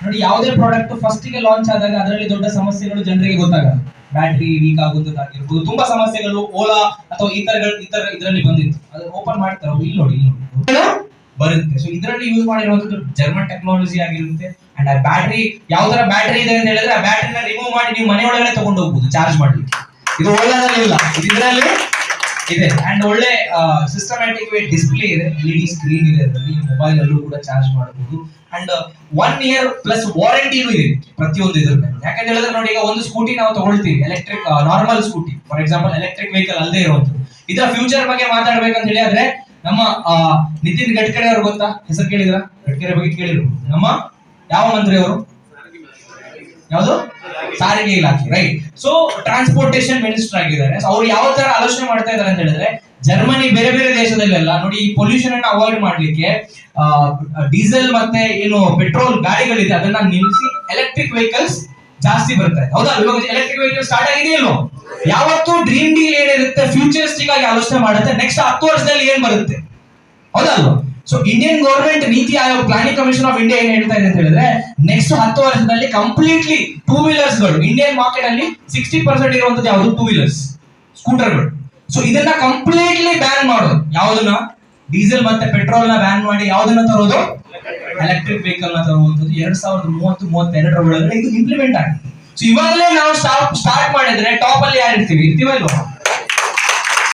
ನೋಡಿ, ಯಾವುದೇ product first ಗೆ ಲಾಂಚ್ ಆದಾಗ ಅದರಲ್ಲಿ ದೊಡ್ಡ ಸಮಸ್ಯೆಗಳು ಜನರಿಗೆ ಗೊತ್ತಾಗಲ್ಲ. ಬ್ಯಾಟ್ರಿ ವೀಕ್ ಆಗುವುದಾಗಿರ್ಬೋದು, ತುಂಬಾ ಸಮಸ್ಯೆಗಳು ಓಲಾ ಅಥವಾ ಇದರಲ್ಲಿ ಬಂದಿತ್ತು. ಅದು ಓಪನ್ ಮಾಡ್ತಾರೆ, ಇಲ್ಲಿ ನೋಡಿ ಬರುತ್ತೆ. ಸೊ ಇದರಲ್ಲಿ ಯೂಸ್ ಮಾಡಿರುವಂತದ್ದು ಜರ್ಮನ್ ಟೆಕ್ನಾಲಜಿ ಆಗಿರುತ್ತೆ. ಅಂಡ್ ಆ ಬ್ಯಾಟ್ರಿ ಯಾವ ತರ ಬ್ಯಾಟ್ರಿ ಇದೆ ಅಂತ ಹೇಳಿದ್ರೆ, ಆ ಬ್ಯಾಟ್ರಿನ ರಿಮೂವ್ ಮಾಡಿ ನೀವು ಮನೆ ಒಳಗಡೆ ತಗೊಂಡು ಹೋಗ್ಬೋದು ಚಾರ್ಜ್ ಮಾಡ್ಲಿಕ್ಕೆ. ಇದು ಓಲಾದಲ್ಲಿ ಇಲ್ಲ, ಇದರಲ್ಲಿ ಇದೆ. ಅಂಡ್ ಒಳ್ಳೆ ಸಿಸ್ಟಮ್ಯಾಟಿಕ್ ಡಿಸ್ಪ್ಲೇ ಇದೆ, LED ಸ್ಕ್ರೀನ್ ಇದೆ, ಅದರಲ್ಲಿ ಮೊಬೈಲ್ ಅಲ್ಲೂ ಕೂಡ ಚಾರ್ಜ್ ಮಾಡಬಹುದು. ಅಂಡ್ 1 year ಪ್ಲಸ್ ವಾರಂಟಿನೂ ಇದೆ ಪ್ರತಿಯೊಂದು ಇದ್ರ ಮೇಲೆ. ಯಾಕಂತ ಹೇಳಿದ್ರೆ ನೋಡಿ, ಈಗ ಒಂದು ಸ್ಕೂಟಿ ನಾವು ತಗೊಳ್ತೀವಿ, electric normal scooty for example, electric vehicle ಅಲ್ಲದೆ ಇರುವಂತದ್ದು. ಇದರ ಫ್ಯೂಚರ್ ಬಗ್ಗೆ ಮಾತಾಡ್ಬೇಕಂತ ಹೇಳಿ ಆದ್ರೆ, ನಮ್ಮ ನಿತಿನ್ ಗಡ್ಕರಿ ಅವರು ಗೊತ್ತಾ? ಹೆಸರು ಕೇಳಿದ್ರ? ಗಡ್ಕರಿ ಬಗ್ಗೆ ಕೇಳಿದ್ರು. ನಮ್ಮ ಯಾವ ಮಂತ್ರಿ ಅವರು? ಯಾವುದು? ಸಾರಿಗೆ ಇಲಾಖೆ, ರೈಟ್. ಸೊ ಟ್ರಾನ್ಸ್ಪೋರ್ಟೇಷನ್ ಮಿನಿಸ್ಟರ್ ಆಗಿದ್ದಾರೆ. ಅವ್ರು ಯಾವ ತರ ಆಲೋಚನೆ ಮಾಡ್ತಾ ಇದ್ದಾರೆ ಅಂತ ಹೇಳಿದ್ರೆ, ಜರ್ಮನಿ ಬೇರೆ ಬೇರೆ ದೇಶದಲ್ಲೆಲ್ಲ ನೋಡಿ, ಈ ಪೊಲ್ಯೂಷನ್ ಅನ್ನು ಅವಾಯ್ಡ್ ಮಾಡ್ಲಿಕ್ಕೆ ಡೀಸೆಲ್ ಮತ್ತೆ ಏನು ಪೆಟ್ರೋಲ್ ಗಾಡಿಗಳಿದೆ ಅದನ್ನ ನಿಲ್ಲಿಸಿ ಎಲೆಕ್ಟ್ರಿಕ್ ವೆಹಿಕಲ್ಸ್ ಜಾಸ್ತಿ ಬರ್ತಾರೆ. ಹೌದಾ? ಇವಾಗ ಎಲೆಕ್ಟ್ರಿಕ್ ವೆಹಿಕಲ್ ಸ್ಟಾರ್ಟ್ ಆಗಿದೆಯಲ್ಲೋ. ಯಾವತ್ತು ಡ್ರೀಮ್ ಡೀಲ್ ಏನಿರುತ್ತೆ, ಫ್ಯೂಚರಿಸ್ಟಿಕ್ ಆಗಿ ಆಲೋಚನೆ ಮಾಡುತ್ತೆ, ನೆಕ್ಸ್ಟ್ 10 ವರ್ಷದಲ್ಲಿ ಏನ್ ಬರುತ್ತೆ, ಹೌದಲ್ವಾ? So Indian government NITI Aayog, planning commission of India ಏನ್ ಹೇಳ್ತಾ ಇದೆ ಅಂತ ಹೇಳಿದ್ರೆ, ನೆಕ್ಸ್ಟ್ 10 ವರ್ಷದಲ್ಲಿ ಕಂಪ್ಲೀಟ್ಲಿ 2 wheelers ಗಳು ಇಂಡಿಯನ್ ಮಾರ್ಕೆಟ್ ಅಲ್ಲಿ 60% ಇರುವಂತದ್ದು ಯಾವುದು? 2 wheelers ಸ್ಕೂಟರ್ಗಳು. ಸೊ ಇದನ್ನ ಕಂಪ್ಲೀಟ್ಲಿ ಬ್ಯಾನ್ ಮಾಡೋದು. ಯಾವ್ದನ್ನ? ಡೀಸೆಲ್ ಮತ್ತೆ ಪೆಟ್ರೋಲ್ ನ ಬ್ಯಾನ್ ಮಾಡಿ ಯಾವ್ದನ್ನ ತರೋದು? ಎಲೆಕ್ಟ್ರಿಕ್ ವೆಹಿಕಲ್ ನ ತರುವಂತದ್ದು 2030-32 ಒಳಗಡೆ ಇದು ಇಂಪ್ಲಿಮೆಂಟ್ ಆಗಿದೆ. ಸೊ ಇವಾಗಲೇ ನಾವು ಸ್ಟಾರ್ಟ್ ಮಾಡಿದ್ರೆ ಟಾಪ್ ಅಲ್ಲಿ ಯಾರು ಇರ್ತೀವಿ? ಇರ್ತೀವಲ್ವಾ?